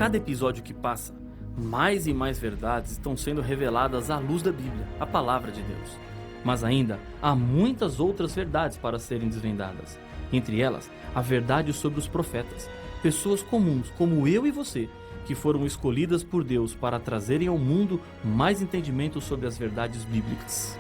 cada episódio que passa, mais e mais verdades estão sendo reveladas à luz da Bíblia, a palavra de Deus. Mas ainda há muitas outras verdades para serem desvendadas. Entre elas, a verdade sobre os profetas, pessoas comuns como eu e você, que foram escolhidas por Deus para trazerem ao mundo mais entendimento sobre as verdades bíblicas.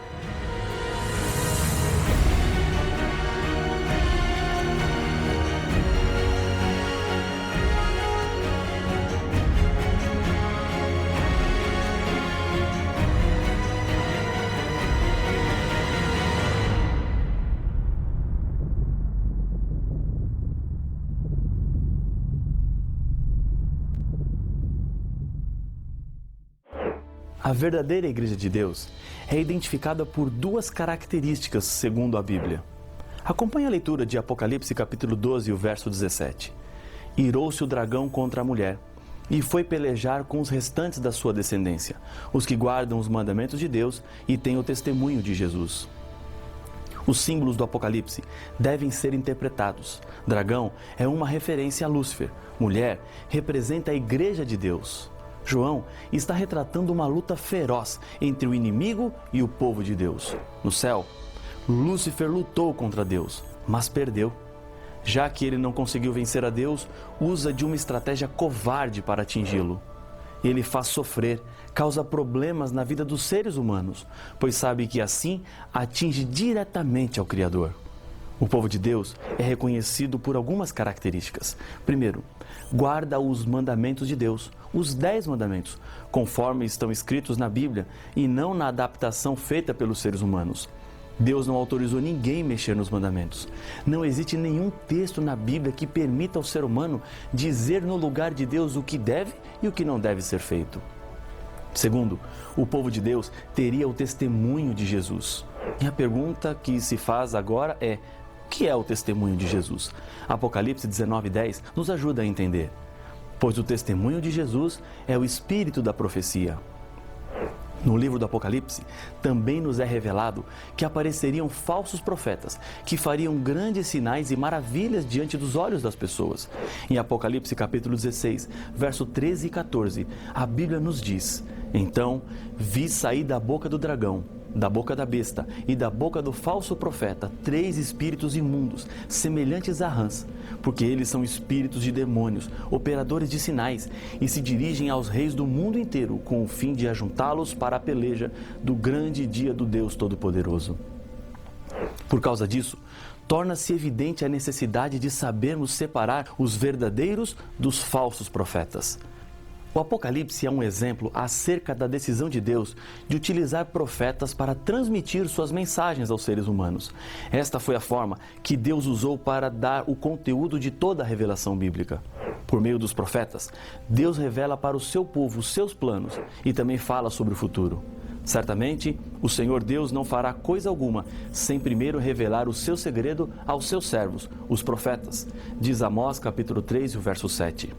A verdadeira Igreja de Deus é identificada por duas características, segundo a Bíblia. Acompanhe a leitura de Apocalipse capítulo 12, o verso 17. Irou-se o dragão contra a mulher, e foi pelejar com os restantes da sua descendência, os que guardam os mandamentos de Deus e têm o testemunho de Jesus. Os símbolos do Apocalipse devem ser interpretados. Dragão é uma referência a Lúcifer, mulher representa a Igreja de Deus. João está retratando uma luta feroz entre o inimigo e o povo de Deus. No céu, Lúcifer lutou contra Deus, mas perdeu. Já que ele não conseguiu vencer a Deus, usa de uma estratégia covarde para atingi-lo. Ele faz sofrer, causa problemas na vida dos seres humanos, pois sabe que assim atinge diretamente ao Criador. O povo de Deus é reconhecido por algumas características. Primeiro, guarda os mandamentos de Deus, os 10 mandamentos, conforme estão escritos na Bíblia e não na adaptação feita pelos seres humanos. Deus não autorizou ninguém mexer nos mandamentos. Não existe nenhum texto na Bíblia que permita ao ser humano dizer no lugar de Deus o que deve e o que não deve ser feito. Segundo, o povo de Deus teria o testemunho de Jesus. E a pergunta que se faz agora é: o que é o testemunho de Jesus? Apocalipse 19:10 nos ajuda a entender. Pois o testemunho de Jesus é o espírito da profecia. No livro do Apocalipse, também nos é revelado que apareceriam falsos profetas, que fariam grandes sinais e maravilhas diante dos olhos das pessoas. Em Apocalipse capítulo 16, verso 13 e 14, a Bíblia nos diz: Então vi sair da boca do dragão, da boca da besta e da boca do falso profeta 3 espíritos imundos, semelhantes a rãs, porque eles são espíritos de demônios, operadores de sinais, e se dirigem aos reis do mundo inteiro com o fim de ajuntá-los para a peleja do grande dia do Deus Todo-Poderoso. Por causa disso, torna-se evidente a necessidade de sabermos separar os verdadeiros dos falsos profetas. O Apocalipse é um exemplo acerca da decisão de Deus de utilizar profetas para transmitir suas mensagens aos seres humanos. Esta foi a forma que Deus usou para dar o conteúdo de toda a revelação bíblica. Por meio dos profetas, Deus revela para o seu povo os seus planos e também fala sobre o futuro. Certamente, o Senhor Deus não fará coisa alguma sem primeiro revelar o seu segredo aos seus servos, os profetas, diz Amós capítulo 3, o verso 7.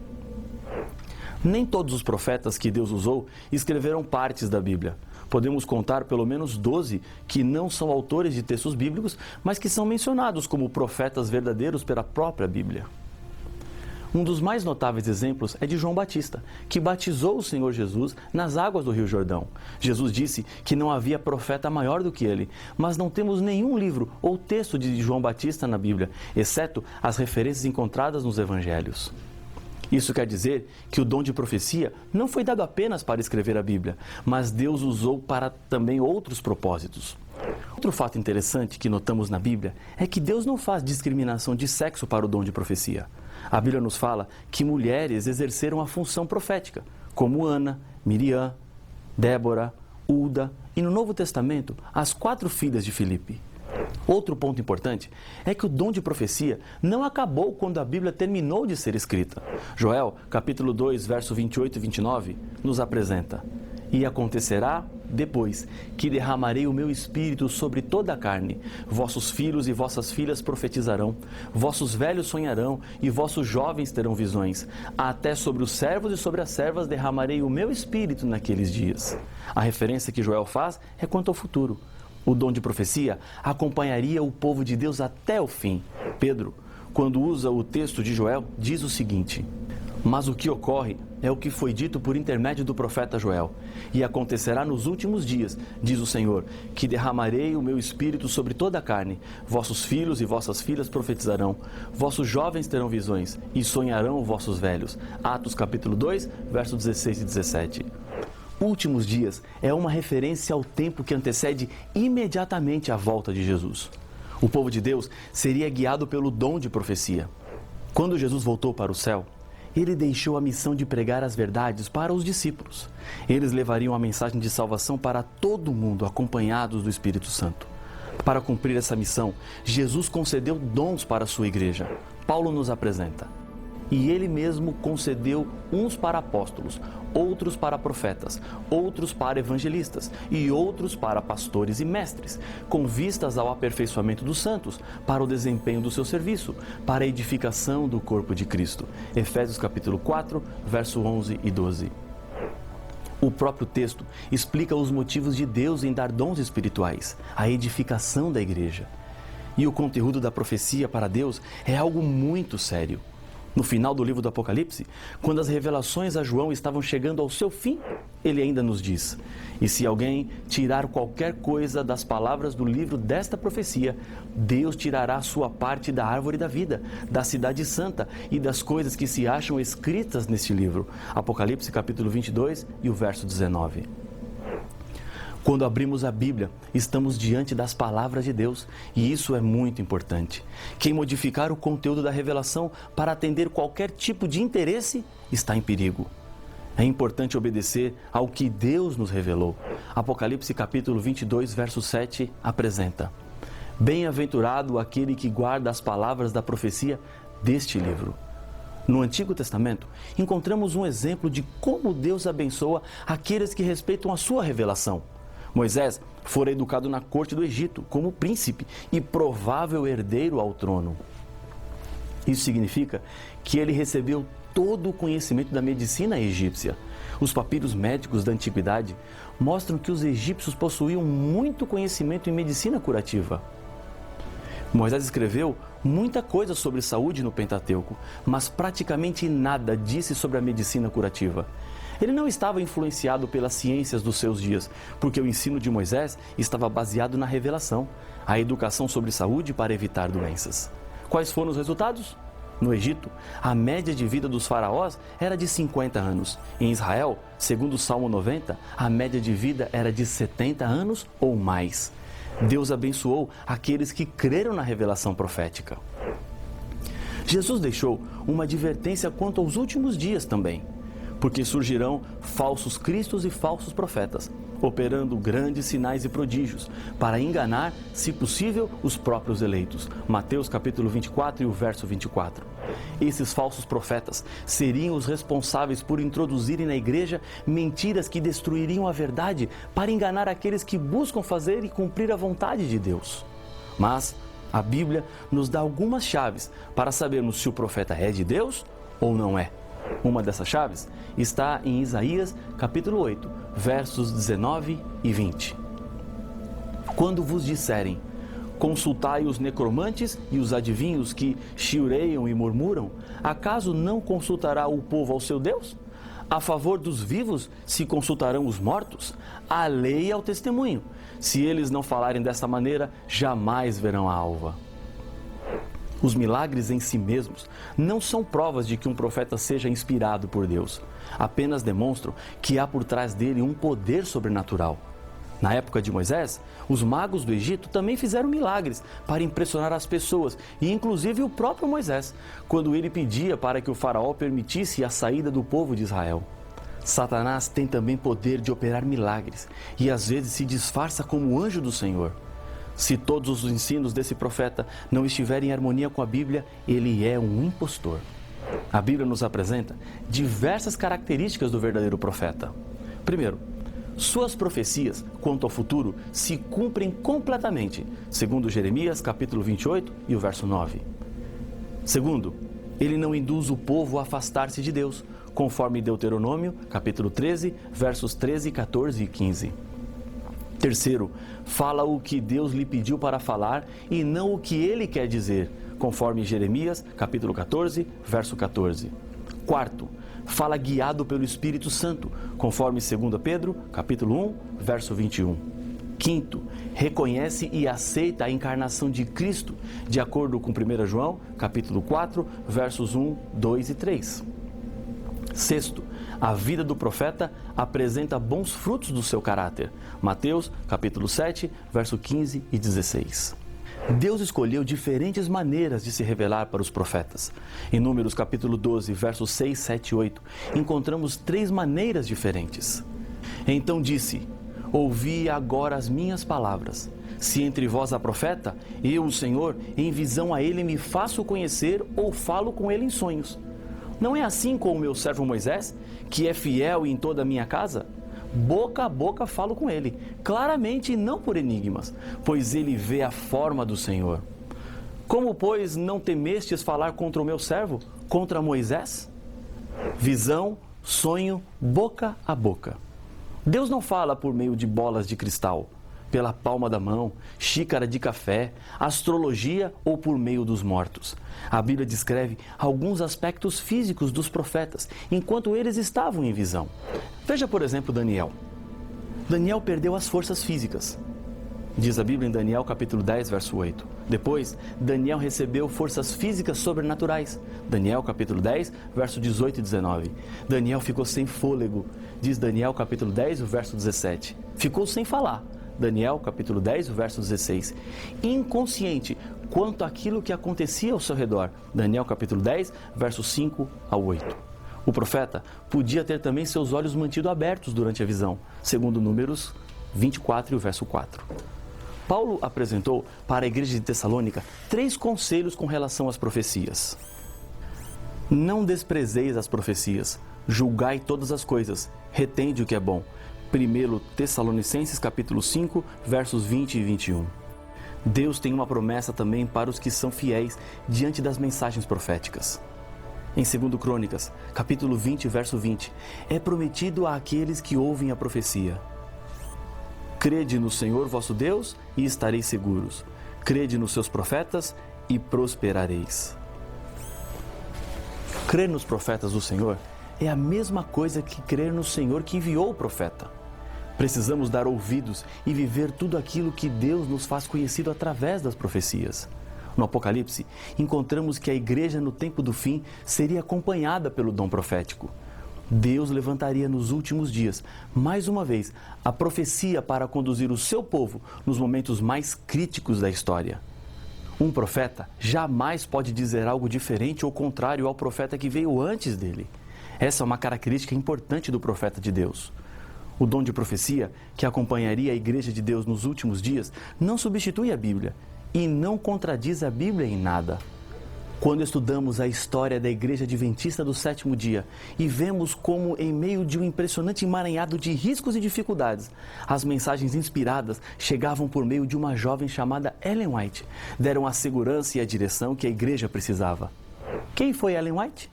Nem todos os profetas que Deus usou escreveram partes da Bíblia. Podemos contar pelo menos 12 que não são autores de textos bíblicos, mas que são mencionados como profetas verdadeiros pela própria Bíblia. Um dos mais notáveis exemplos é de João Batista, que batizou o Senhor Jesus nas águas do Rio Jordão. Jesus disse que não havia profeta maior do que ele, mas não temos nenhum livro ou texto de João Batista na Bíblia, exceto as referências encontradas nos Evangelhos. Isso quer dizer que o dom de profecia não foi dado apenas para escrever a Bíblia, mas Deus usou para também outros propósitos. Outro fato interessante que notamos na Bíblia é que Deus não faz discriminação de sexo para o dom de profecia. A Bíblia nos fala que mulheres exerceram a função profética, como Ana, Miriam, Débora, Ulda e no Novo Testamento, as 4 filhas de Filipe. Outro ponto importante é que o dom de profecia não acabou quando a Bíblia terminou de ser escrita. Joel, capítulo 2, verso 28 e 29, nos apresenta: E acontecerá depois que derramarei o meu espírito sobre toda a carne. Vossos filhos e vossas filhas profetizarão, vossos velhos sonharão e vossos jovens terão visões. Até sobre os servos e sobre as servas derramarei o meu espírito naqueles dias. A referência que Joel faz é quanto ao futuro. O dom de profecia acompanharia o povo de Deus até o fim. Pedro, quando usa o texto de Joel, diz o seguinte: Mas o que ocorre é o que foi dito por intermédio do profeta Joel. E acontecerá nos últimos dias, diz o Senhor, que derramarei o meu espírito sobre toda a carne. Vossos filhos e vossas filhas profetizarão. Vossos jovens terão visões e sonharão vossos velhos. Atos capítulo 2, versos 16 e 17. Últimos dias é uma referência ao tempo que antecede imediatamente a volta de Jesus. O povo de Deus seria guiado pelo dom de profecia. Quando Jesus voltou para o céu, ele deixou a missão de pregar as verdades para os discípulos. Eles levariam a mensagem de salvação para todo mundo, acompanhados do Espírito Santo. Para cumprir essa missão, Jesus concedeu dons para a sua igreja. Paulo nos apresenta. E ele mesmo concedeu uns para apóstolos, outros para profetas, outros para evangelistas e outros para pastores e mestres, com vistas ao aperfeiçoamento dos santos, para o desempenho do seu serviço, para a edificação do corpo de Cristo. Efésios capítulo 4, verso 11 e 12. O próprio texto explica os motivos de Deus em dar dons espirituais, a edificação da igreja. E o conteúdo da profecia para Deus é algo muito sério. No final do livro do Apocalipse, quando as revelações a João estavam chegando ao seu fim, ele ainda nos diz: e se alguém tirar qualquer coisa das palavras do livro desta profecia, Deus tirará a sua parte da árvore da vida, da cidade santa e das coisas que se acham escritas neste livro. Apocalipse capítulo 22 e o verso 19. Quando abrimos a Bíblia, estamos diante das palavras de Deus, e isso é muito importante. Quem modificar o conteúdo da revelação para atender qualquer tipo de interesse está em perigo. É importante obedecer ao que Deus nos revelou. Apocalipse capítulo 22, verso 7 apresenta: bem-aventurado aquele que guarda as palavras da profecia deste livro. No Antigo Testamento, encontramos um exemplo de como Deus abençoa aqueles que respeitam a sua revelação. Moisés fora educado na corte do Egito como príncipe e provável herdeiro ao trono. Isso significa que ele recebeu todo o conhecimento da medicina egípcia. Os papiros médicos da antiguidade mostram que os egípcios possuíam muito conhecimento em medicina curativa. Moisés escreveu muita coisa sobre saúde no Pentateuco, mas praticamente nada disse sobre a medicina curativa. Ele não estava influenciado pelas ciências dos seus dias, porque o ensino de Moisés estava baseado na revelação, a educação sobre saúde para evitar doenças. Quais foram os resultados? No Egito, a média de vida dos faraós era de 50 anos. Em Israel, segundo o Salmo 90, a média de vida era de 70 anos ou mais. Deus abençoou aqueles que creram na revelação profética. Jesus deixou uma advertência quanto aos últimos dias também, porque surgirão falsos cristos e falsos profetas, operando grandes sinais e prodígios, para enganar, se possível, os próprios eleitos. Mateus capítulo 24 e o verso 24. Esses falsos profetas seriam os responsáveis por introduzirem na igreja mentiras que destruiriam a verdade, para enganar aqueles que buscam fazer e cumprir a vontade de Deus. Mas a Bíblia nos dá algumas chaves para sabermos se o profeta é de Deus ou não é. Uma dessas chaves está em Isaías capítulo 8, versos 19 e 20. Quando vos disserem: consultai os necromantes e os adivinhos que chiureiam e murmuram, acaso não consultará o povo ao seu Deus? A favor dos vivos se consultarão os mortos? A lei é o testemunho. Se eles não falarem dessa maneira, jamais verão a alva. Os milagres em si mesmos não são provas de que um profeta seja inspirado por Deus. Apenas demonstram que há por trás dele um poder sobrenatural. Na época de Moisés, os magos do Egito também fizeram milagres para impressionar as pessoas, e inclusive o próprio Moisés, quando ele pedia para que o faraó permitisse a saída do povo de Israel. Satanás tem também poder de operar milagres, e às vezes se disfarça como anjo do Senhor. Se todos os ensinos desse profeta não estiverem em harmonia com a Bíblia, ele é um impostor. A Bíblia nos apresenta diversas características do verdadeiro profeta. Primeiro, suas profecias quanto ao futuro se cumprem completamente, segundo Jeremias capítulo 28 e o verso 9. Segundo, ele não induz o povo a afastar-se de Deus, conforme Deuteronômio capítulo 13, versos 13, 14 e 15. Terceiro, fala o que Deus lhe pediu para falar e não o que ele quer dizer, conforme Jeremias, capítulo 14, verso 14. Quarto, fala guiado pelo Espírito Santo, conforme 2 Pedro, capítulo 1, verso 21. Quinto, reconhece e aceita a encarnação de Cristo, de acordo com 1 João, capítulo 4, versos 1, 2 e 3. Sexto, a vida do profeta apresenta bons frutos do seu caráter. Mateus, capítulo 7, verso 15 e 16. Deus escolheu diferentes maneiras de se revelar para os profetas. Em Números, capítulo 12, versos 6, 7 e 8, encontramos 3 maneiras diferentes. Então disse: ouvi agora as minhas palavras. Se entre vós há profeta, eu, o Senhor, em visão a ele me faço conhecer ou falo com ele em sonhos. Não é assim com o meu servo Moisés, que é fiel em toda a minha casa? Boca a boca falo com ele, claramente e não por enigmas, pois ele vê a forma do Senhor. Como, pois, não temestes falar contra o meu servo, contra Moisés? Visão, sonho, boca a boca. Deus não fala por meio de bolas de cristal, pela palma da mão, xícara de café, astrologia ou por meio dos mortos. A Bíblia descreve alguns aspectos físicos dos profetas, enquanto eles estavam em visão. Veja, por exemplo, Daniel. Daniel perdeu as forças físicas. Diz a Bíblia em Daniel capítulo 10, verso 8. Depois, Daniel recebeu forças físicas sobrenaturais. Daniel capítulo 10, verso 18 e 19. Daniel ficou sem fôlego. Diz Daniel capítulo 10, verso 17. Ficou sem falar. Daniel capítulo 10, verso 16. Inconsciente quanto àquilo que acontecia ao seu redor. Daniel capítulo 10, versos 5 a 8. O profeta podia ter também seus olhos mantidos abertos durante a visão, segundo Números 24 e o verso 4. Paulo apresentou para a igreja de Tessalônica 3 conselhos com relação às profecias. Não desprezeis as profecias, julgai todas as coisas, retende o que é bom. 1 Tessalonicenses capítulo 5, versos 20 e 21. Deus tem uma promessa também para os que são fiéis diante das mensagens proféticas. Em 2 Crônicas, capítulo 20, verso 20, é prometido àqueles que ouvem a profecia: crede no Senhor vosso Deus e estareis seguros. Crede nos seus profetas e prosperareis. Crer nos profetas do Senhor é a mesma coisa que crer no Senhor que enviou o profeta. Precisamos dar ouvidos e viver tudo aquilo que Deus nos faz conhecido através das profecias. No Apocalipse, encontramos que a igreja no tempo do fim seria acompanhada pelo dom profético. Deus levantaria nos últimos dias, mais uma vez, a profecia para conduzir o seu povo nos momentos mais críticos da história. Um profeta jamais pode dizer algo diferente ou contrário ao profeta que veio antes dele. Essa é uma característica importante do profeta de Deus. O dom de profecia, que acompanharia a Igreja de Deus nos últimos dias, não substitui a Bíblia e não contradiz a Bíblia em nada. Quando estudamos a história da Igreja Adventista do Sétimo Dia e vemos como, em meio de um impressionante emaranhado de riscos e dificuldades, as mensagens inspiradas chegavam por meio de uma jovem chamada Ellen White, deram a segurança e a direção que a Igreja precisava. Quem foi Ellen White?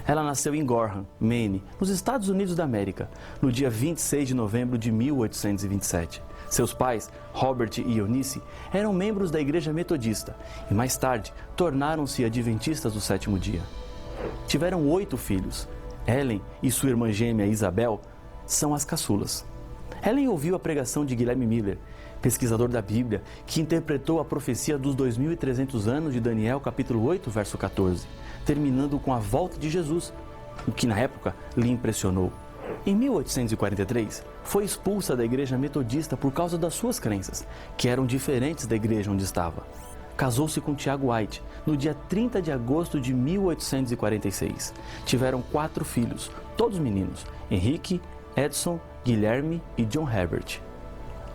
Ela nasceu em Gorham, Maine, nos Estados Unidos da América, no dia 26 de novembro de 1827. Seus pais, Robert e Eunice, eram membros da Igreja Metodista e mais tarde tornaram-se adventistas do sétimo dia. Tiveram 8 filhos. Ellen e sua irmã gêmea Isabel são as caçulas. Ellen ouviu a pregação de Guilherme Miller, pesquisador da Bíblia, que interpretou a profecia dos 2.300 anos de Daniel, capítulo 8, verso 14, terminando com a volta de Jesus, o que na época lhe impressionou. Em 1843, foi expulsa da igreja metodista por causa das suas crenças, que eram diferentes da igreja onde estava. Casou-se com Tiago White no dia 30 de agosto de 1846. Tiveram 4 filhos, todos meninos: Henrique, Edson, Guilherme e John Herbert.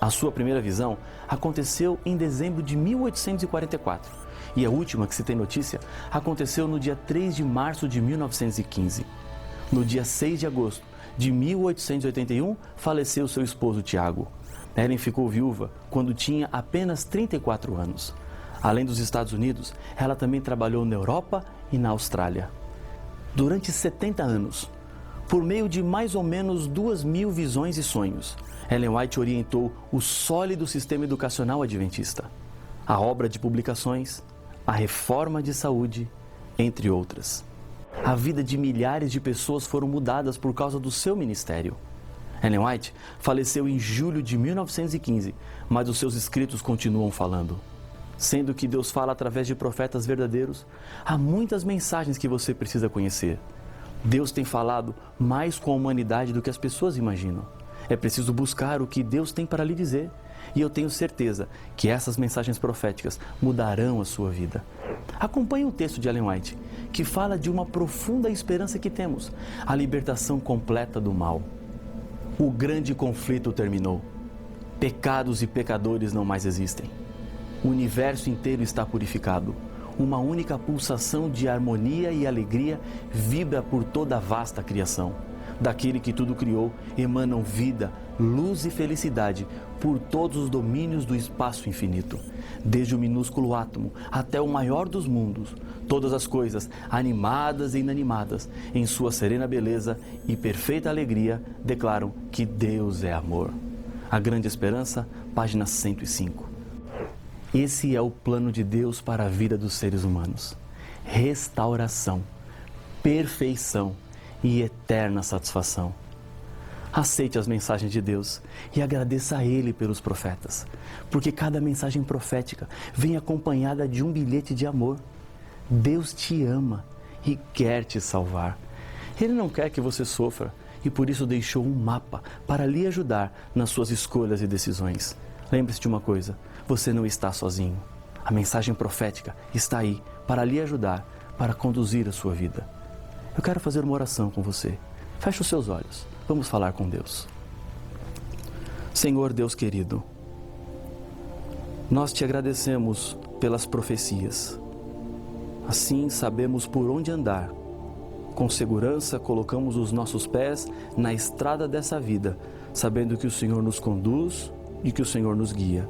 A sua primeira visão aconteceu em dezembro de 1844 e a última que se tem notícia aconteceu no dia 3 de março de 1915. No dia 6 de agosto de 1881, faleceu seu esposo Tiago. Ellen ficou viúva quando tinha apenas 34 anos. Além dos Estados Unidos, ela também trabalhou na Europa e na Austrália. Durante 70 anos, por meio de mais ou menos 2.000 visões e sonhos, Ellen White orientou o sólido sistema educacional adventista, a obra de publicações, a reforma de saúde, entre outras. A vida de milhares de pessoas foram mudadas por causa do seu ministério. Ellen White faleceu em julho de 1915, mas os seus escritos continuam falando. Sendo que Deus fala através de profetas verdadeiros, há muitas mensagens que você precisa conhecer. Deus tem falado mais com a humanidade do que as pessoas imaginam. É preciso buscar o que Deus tem para lhe dizer. E eu tenho certeza que essas mensagens proféticas mudarão a sua vida. Acompanhe o texto de Ellen White, que fala de uma profunda esperança que temos, a libertação completa do mal. O grande conflito terminou. Pecados e pecadores não mais existem. O universo inteiro está purificado. Uma única pulsação de harmonia e alegria vibra por toda a vasta criação. Daquele que tudo criou, emanam vida, luz e felicidade por todos os domínios do espaço infinito. Desde o minúsculo átomo até o maior dos mundos, todas as coisas, animadas e inanimadas, em sua serena beleza e perfeita alegria, declaram que Deus é amor. A Grande Esperança, página 105. Esse é o plano de Deus para a vida dos seres humanos. Restauração, perfeição e eterna satisfação. Aceite as mensagens de Deus e agradeça a Ele pelos profetas, porque cada mensagem profética vem acompanhada de um bilhete de amor. Deus te ama e quer te salvar. Ele não quer que você sofra e por isso deixou um mapa para lhe ajudar nas suas escolhas e decisões. Lembre-se de uma coisa, você não está sozinho. A mensagem profética está aí para lhe ajudar, para conduzir a sua vida. Eu quero fazer uma oração com você. Feche os seus olhos. Vamos falar com Deus. Senhor Deus querido, nós te agradecemos pelas profecias. Assim sabemos por onde andar. Com segurança colocamos os nossos pés na estrada dessa vida, sabendo que o Senhor nos conduz e que o Senhor nos guia.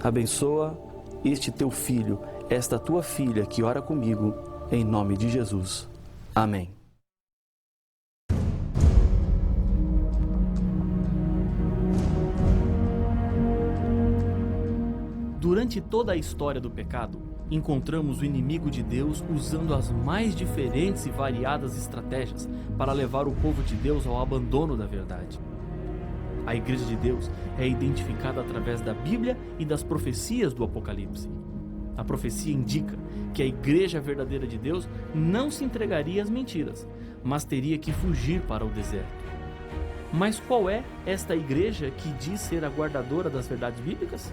Abençoa este teu filho, esta tua filha que ora comigo, em nome de Jesus. Amém. Durante toda a história do pecado, encontramos o inimigo de Deus usando as mais diferentes e variadas estratégias para levar o povo de Deus ao abandono da verdade. A Igreja de Deus é identificada através da Bíblia e das profecias do Apocalipse. A profecia indica que a Igreja verdadeira de Deus não se entregaria às mentiras, mas teria que fugir para o deserto. Mas qual é esta igreja que diz ser a guardadora das verdades bíblicas?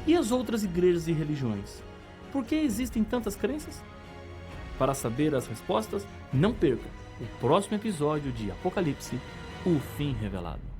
E as outras igrejas e religiões? Por que existem tantas crenças? Para saber as respostas, não perca o próximo episódio de Apocalipse, o fim revelado.